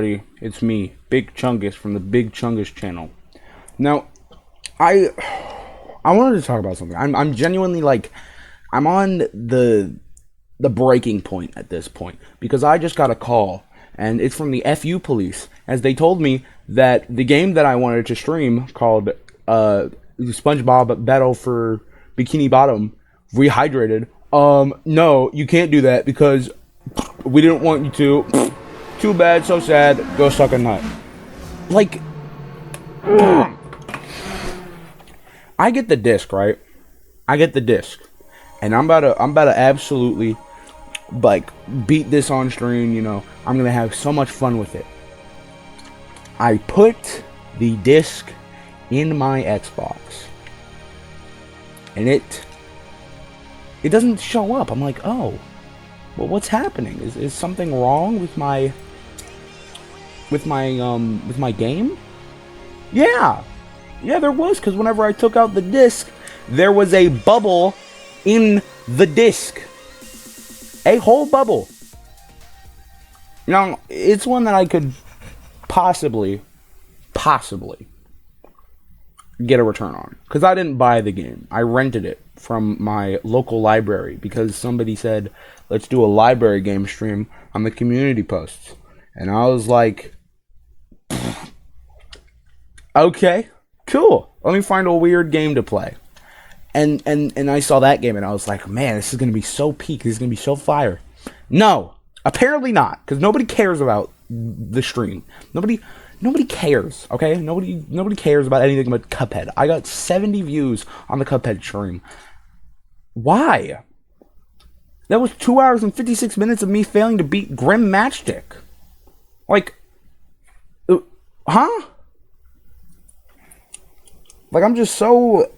It's me, Big Chungus from the Big Chungus channel. Now, I wanted to talk about something. I'm genuinely like, I'm on the breaking point at this point because I just got a call and it's from the FU police as they told me that the game that I wanted to stream called SpongeBob Battle for Bikini Bottom Rehydrated. No, you can't do that because we didn't want you to. Too bad, so sad. Go suck a nut. Like, I get the disc, right? I get the disc, and I'm about to absolutely like beat this on stream. You know, I'm gonna have so much fun with it. I put the disc in my Xbox, and it doesn't show up. I'm like, oh, well, what's happening? Is something wrong with my game? Yeah, there was, because whenever I took out the disc, there was a bubble in the disc, a whole bubble. Now it's one that I could possibly get a return on, because I didn't buy the game. I rented it from my local library because somebody said, let's do a library game stream on the community posts, and I was like, okay, cool. Let me find a weird game to play. And I saw that game and I was like, man, this is going to be so peak. This is going to be so fire. No, apparently not, because nobody cares about the stream. Nobody cares, okay? Nobody cares about anything but Cuphead. I got 70 views on the Cuphead stream. Why? That was 2 hours and 56 minutes of me failing to beat Grim Matchstick. Like, huh? Like, I'm so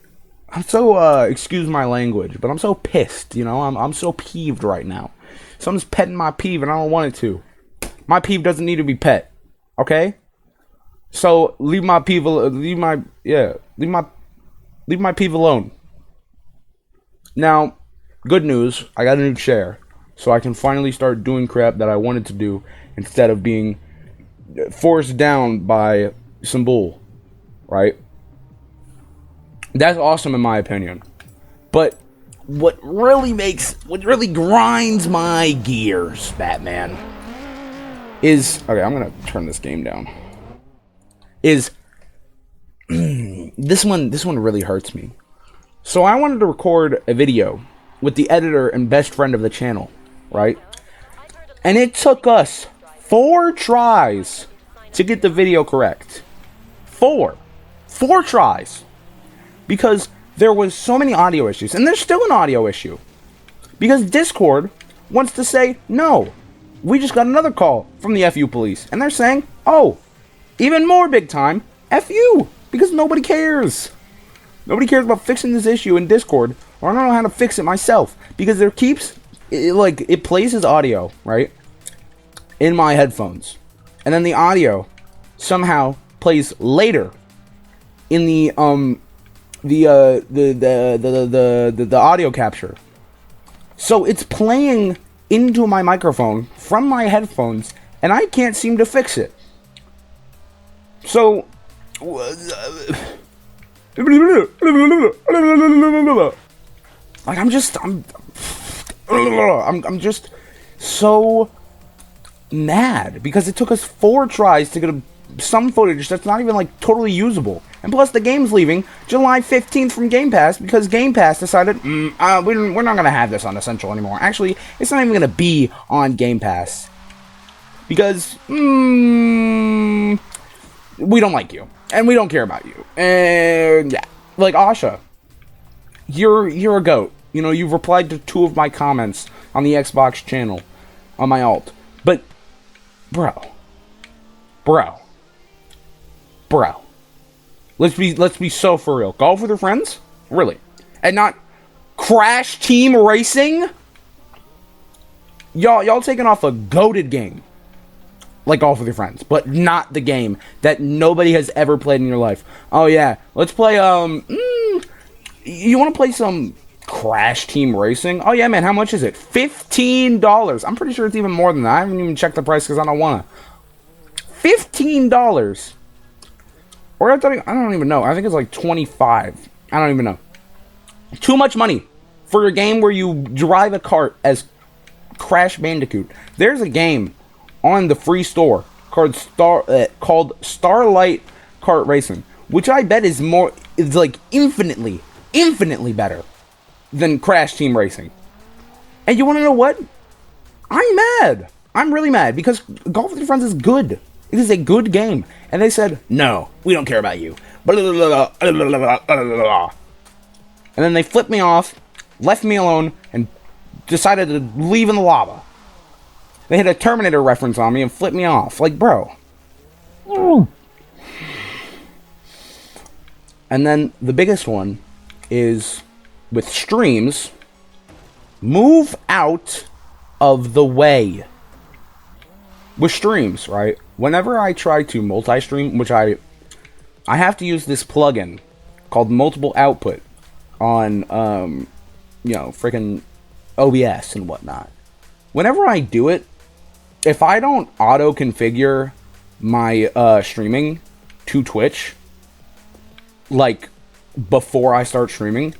excuse my language, but I'm so pissed, you know? I'm so peeved right now. Someone's petting my peeve and I don't want it to. My peeve doesn't need to be pet, okay? So leave my peeve alone. Now, good news, I got a new chair, so I can finally start doing crap that I wanted to do instead of being forced down by some bull, right? That's awesome in my opinion. But what really grinds my gears, Batman, is, okay, I'm gonna turn this game down. Is this one really hurts me. So I wanted to record a video with the editor and best friend of the channel, right? And it took us 4 tries to get the video correct. 4 tries. Because there was so many audio issues, and there's still an audio issue. Because Discord wants to say, no, we just got another call from the FU police, and they're saying, oh, even more big time, FU, because nobody cares. Nobody cares about fixing this issue in Discord, or I don't know how to fix it myself, because it plays his audio, right, in my headphones, and then the audio somehow plays later in the audio capture. So it's playing into my microphone from my headphones, and I can't seem to fix it. So like I'm just so mad because it took us 4 tries to get some footage that's not even like totally usable. And plus the game's leaving July 15th from Game Pass because Game Pass decided we're not going to have this on Essential anymore. Actually, it's not even going to be on Game Pass because we don't like you and we don't care about you. And yeah, like Asha, you're a goat. You know, you've replied to 2 of my comments on the Xbox channel on my alt. But bro. Let's be so for real. Golf with your friends? Really? And not Crash Team Racing? Y'all taking off a goated game. Like Golf with your friends, but not the game that nobody has ever played in your life. Oh yeah, let's play you want to play some Crash Team Racing? Oh yeah, man, how much is it? $15. I'm pretty sure it's even more than that. I haven't even checked the price because I don't want to. $15. Or I don't even know. I think it's like 25. I don't even know. Too much money for a game where you drive a cart as Crash Bandicoot. There's a game on the free store called Starlight Kart Racing, which I bet is like infinitely better than Crash Team Racing. And you want to know what? I'm mad. I'm really mad because Golf with Your Friends is good. It is a good game. And they said, no, we don't care about you. And then they flipped me off, left me alone, and decided to leave in the lava. They hit a Terminator reference on me and flipped me off. Like, bro. And then the biggest one is with streams, move out of the way. With streams, right? Whenever I try to multi-stream, which I have to use this plugin called Multiple Output on, freaking OBS and whatnot. Whenever I do it, if I don't auto-configure my streaming to Twitch, like, before I start streaming,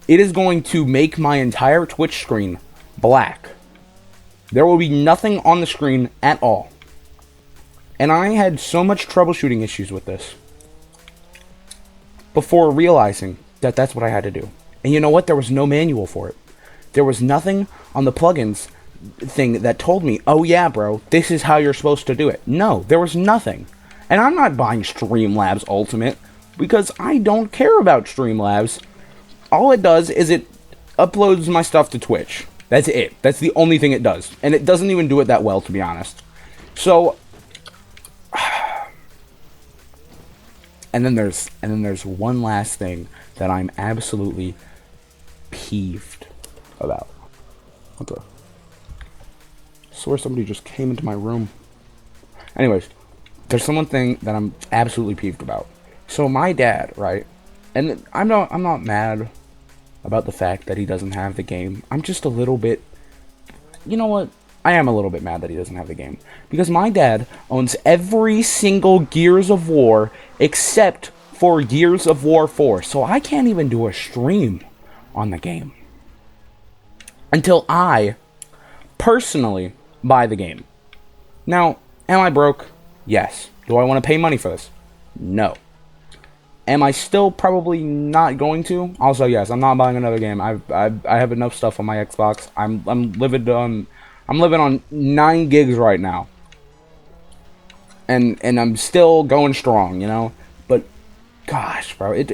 it is going to make my entire Twitch screen black. There will be nothing on the screen at all. And I had so much troubleshooting issues with this before realizing that that's what I had to do. And you know what? There was no manual for it. There was nothing on the plugins thing that told me, oh yeah, bro, this is how you're supposed to do it. No, there was nothing. And I'm not buying Streamlabs Ultimate because I don't care about Streamlabs. All it does is it uploads my stuff to Twitch. That's it. That's the only thing it does. And it doesn't even do it that well, to be honest. So, and then there's one last thing that I'm absolutely peeved about. What the? I swear somebody just came into my room. Anyways, there's one thing that I'm absolutely peeved about. So my dad, right? And I'm not mad about the fact that he doesn't have the game. I'm just a little bit, you know what? I am a little bit mad that he doesn't have the game. Because my dad owns every single Gears of War except for Gears of War 4. So I can't even do a stream on the game until I personally buy the game. Now, am I broke? Yes. Do I want to pay money for this? No. Am I still probably not going to? Also, yes, I'm not buying another game. I have enough stuff on my Xbox. I'm living on 9 gigs right now. And I'm still going strong, you know? But gosh, bro,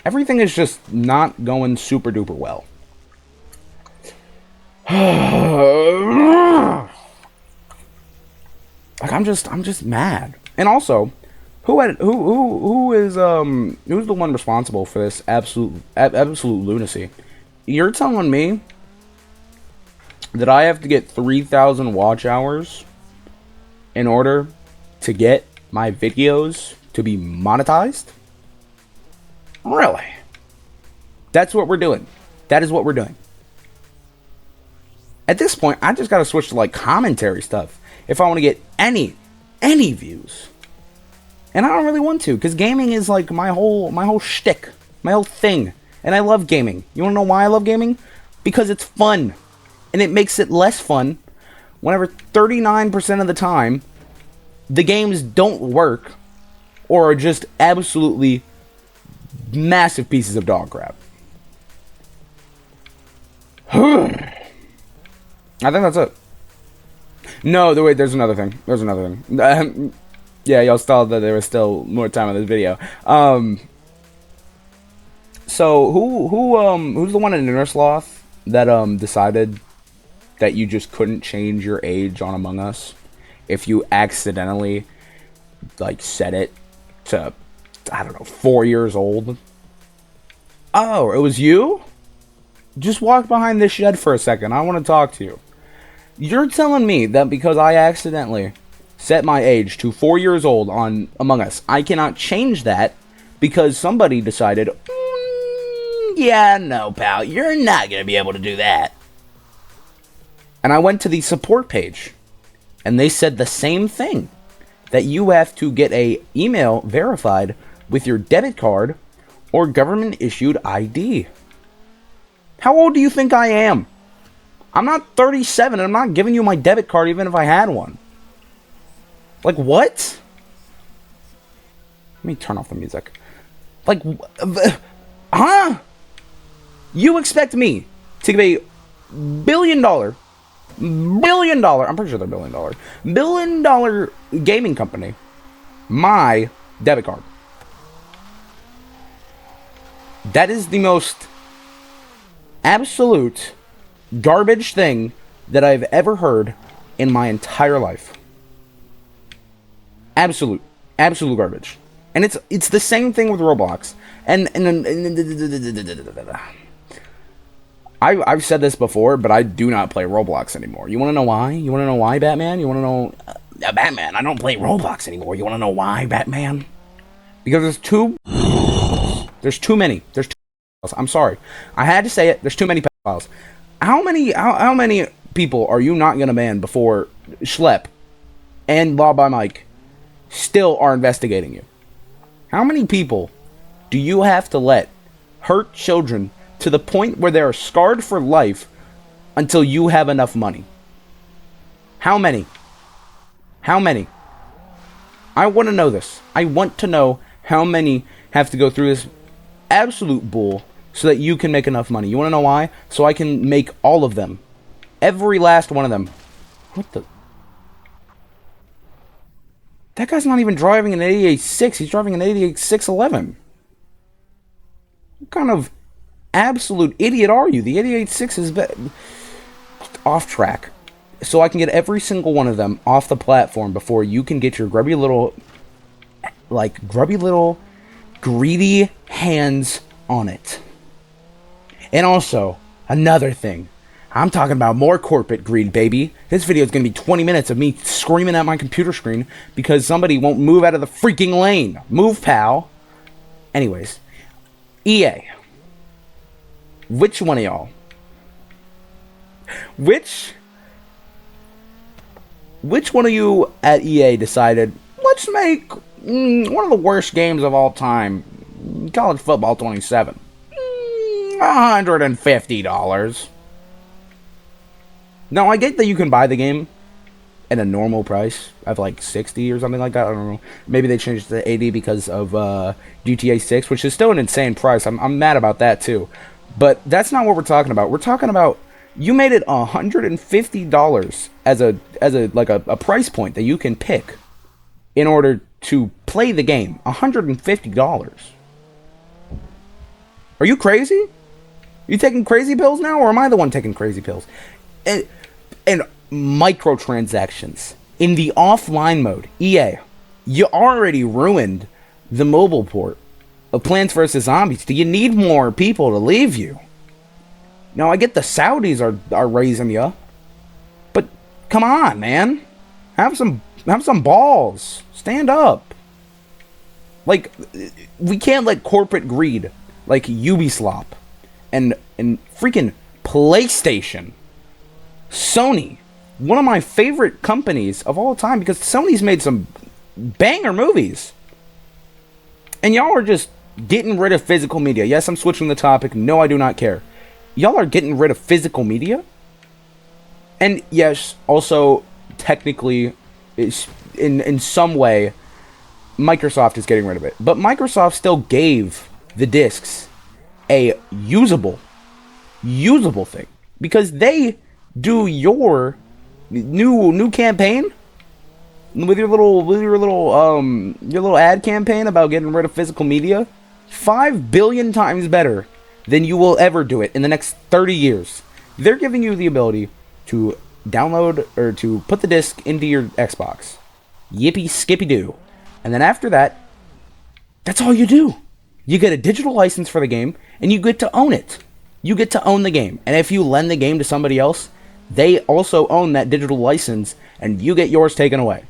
everything is just not going super duper well. Like I'm just mad. And also, who's the one responsible for this absolute lunacy? You're telling me that I have to get 3,000 watch hours in order to get my videos to be monetized? Really? That's what we're doing. That is what we're doing. At this point, I just gotta switch to like commentary stuff if I want to get any views. And I don't really want to, because gaming is like my whole shtick, my whole thing. And I love gaming. You wanna know why I love gaming? Because it's fun. And it makes it less fun whenever 39% of the time the games don't work or are just absolutely massive pieces of dog crap. I think that's it. No, wait, there's another thing. Yeah, y'all saw that there was still more time on this video. So who's the one in Innersloth that decided that you just couldn't change your age on Among Us if you accidentally like set it to, I don't know, 4 years old? Oh, it was you? Just walk behind this shed for a second. I want to talk to you. You're telling me that because I accidentally set my age to 4 years old on Among Us, I cannot change that because somebody decided, yeah, no, pal, you're not going to be able to do that. And I went to the support page, and they said the same thing. that you have to get a email verified with your debit card or government issued ID. How old do you think I am? I'm not 37 and I'm not giving you my debit card even if I had one. Like, what? Let me turn off the music. Like, huh? You expect me to give a billion dollar, I'm pretty sure they're $billion gaming company my debit card? That is the most absolute garbage thing that I've ever heard in my entire life. Absolute garbage. And it's the same thing with Roblox. And I've said this before, but I do not play Roblox anymore. You want to know why? You want to know why, Batman? You want to know... Batman, I don't play Roblox anymore. You want to know why, Batman? Because there's too many. I'm sorry. I had to say it. There's too many pedophiles. How many people are you not going to ban before Schlep and Law by Mike still are investigating you? How many people do you have to let hurt children to the point where they are scarred for life until you have enough money? How many? How many? I want to know this. I want to know how many have to go through this absolute bull so that you can make enough money. You want to know why? So I can make all of them. Every last one of them. What the... That guy's not even driving an 88.6. He's driving an 88.611. What kind of absolute idiot are you? The 88.6 is off track. So I can get every single one of them off the platform before you can get your grubby little greedy hands on it. And also, another thing. I'm talking about more corporate greed, baby. This video is going to be 20 minutes of me screaming at my computer screen because somebody won't move out of the freaking lane. Move, pal. Anyways, EA. Which one of y'all? Which one of you at EA decided, let's make one of the worst games of all time, College Football 27, $150? Now, I get that you can buy the game at a normal price of like 60 or something like that. I don't know. Maybe they changed it to 80 because of GTA 6, which is still an insane price. I'm mad about that too. But that's not what we're talking about. We're talking about you made it $150 as a price point that you can pick in order to play the game. $150. Are you crazy? You taking crazy pills now, or am I the one taking crazy pills? And microtransactions in the offline mode. EA, you already ruined the mobile port of Plants vs. Zombies. Do you need more people to leave you? Now, I get the Saudis are raising you, but come on, man. Have some balls. Stand up. Like, we can't let corporate greed, like Ubisoft and freaking PlayStation, Sony, one of my favorite companies of all time, because Sony's made some banger movies. And y'all are just getting rid of physical media. Yes, I'm switching the topic. No, I do not care. Y'all are getting rid of physical media. And yes, also, technically, in some way, Microsoft is getting rid of it. But Microsoft still gave the discs a usable thing. Because they do your new campaign with your little ad campaign about getting rid of physical media 5 billion times better than you will ever do it in the next 30 years. They're giving you the ability to download or to put the disc into your Xbox. Yippee skippy doo. And then after that, that's all you do. You get a digital license for the game and you get to own it. You get to own the game. And if you lend the game to somebody else, they also own that digital license, and you get yours taken away.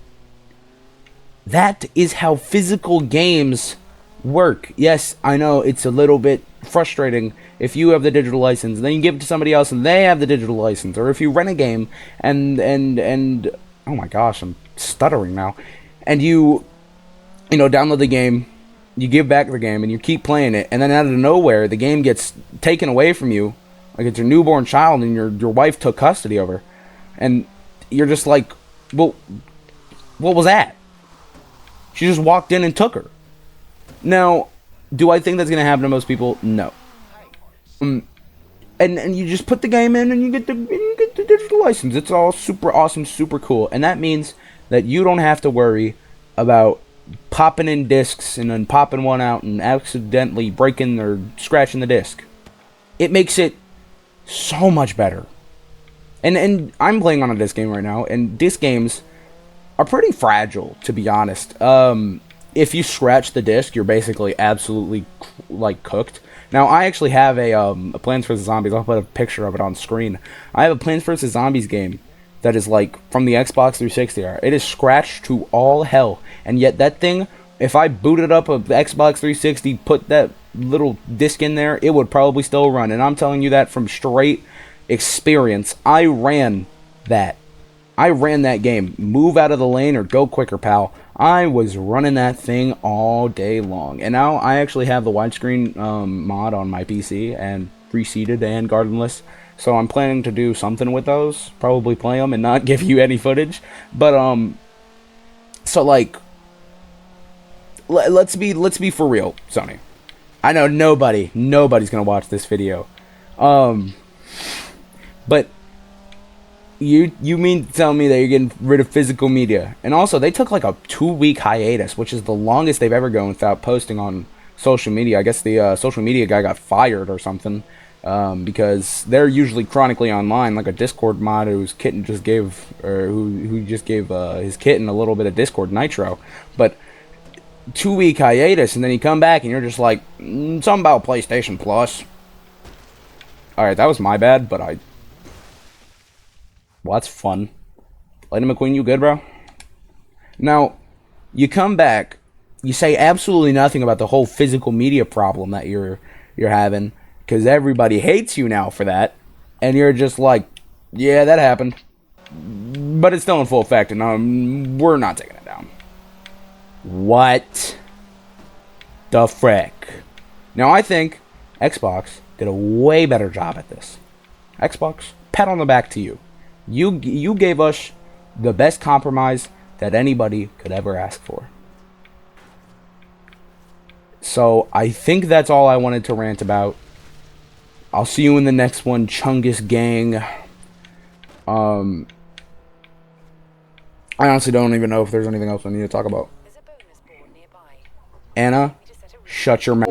That is how physical games work. Yes, I know it's a little bit frustrating if you have the digital license, and then you give it to somebody else, and they have the digital license. Or if you rent a game, and oh my gosh, I'm stuttering now. and you know, download the game, you give back the game, and you keep playing it, and then out of nowhere, the game gets taken away from you, like it's your newborn child, and your wife took custody of her, and you're just like, well, what was that? She just walked in and took her. Now, do I think that's gonna happen to most people? No. And you just put the game in, and you get the digital license. It's all super awesome, super cool, and that means that you don't have to worry about popping in discs and then popping one out and accidentally breaking or scratching the disc. It makes it so much better. And I'm playing on a disc game right now, and disc games are pretty fragile, to be honest. If you scratch the disc, you're basically absolutely like cooked. Now, I actually have a Plants vs Zombies. I'll put a picture of it on screen. I have a Plants vs Zombies game that is like from the Xbox 360 era. It is scratched to all hell, and yet that thing, if I booted up a Xbox 360, put that little disc in there, it would probably still run. And I'm telling you that from straight experience. I ran that game. Move out of the lane or go quicker, pal. I was running that thing all day long. And now I actually have the widescreen mod on my PC, and reseated and gardenless. So I'm planning to do something with those. Probably play them and not give you any footage. But so like, let's be for real, Sony. I know nobody's gonna watch this video. But you mean to tell me that you're getting rid of physical media? And also, they took like a 2-week hiatus, which is the longest they've ever gone without posting on social media. I guess the social media guy got fired or something, because they're usually chronically online, like a Discord mod whose kitten just gave, or who just gave his kitten a little bit of Discord Nitro. But 2-week hiatus, and then you come back and you're just like, something about PlayStation Plus. All right, that was my bad, but well, that's fun. Lightning McQueen, you good, bro? Now, you come back, you say absolutely nothing about the whole physical media problem that you're having, because everybody hates you now for that, and you're just like, yeah, that happened, but it's still in full effect, and we're not taking it down. What the frick? Now, I think Xbox did a way better job at this. Xbox, pat on the back to you. You gave us the best compromise that anybody could ever ask for. So I think that's all I wanted to rant about. I'll see you in the next one, Chungus Gang. I honestly don't even know if there's anything else I need to talk about. Anna, shut your mouth.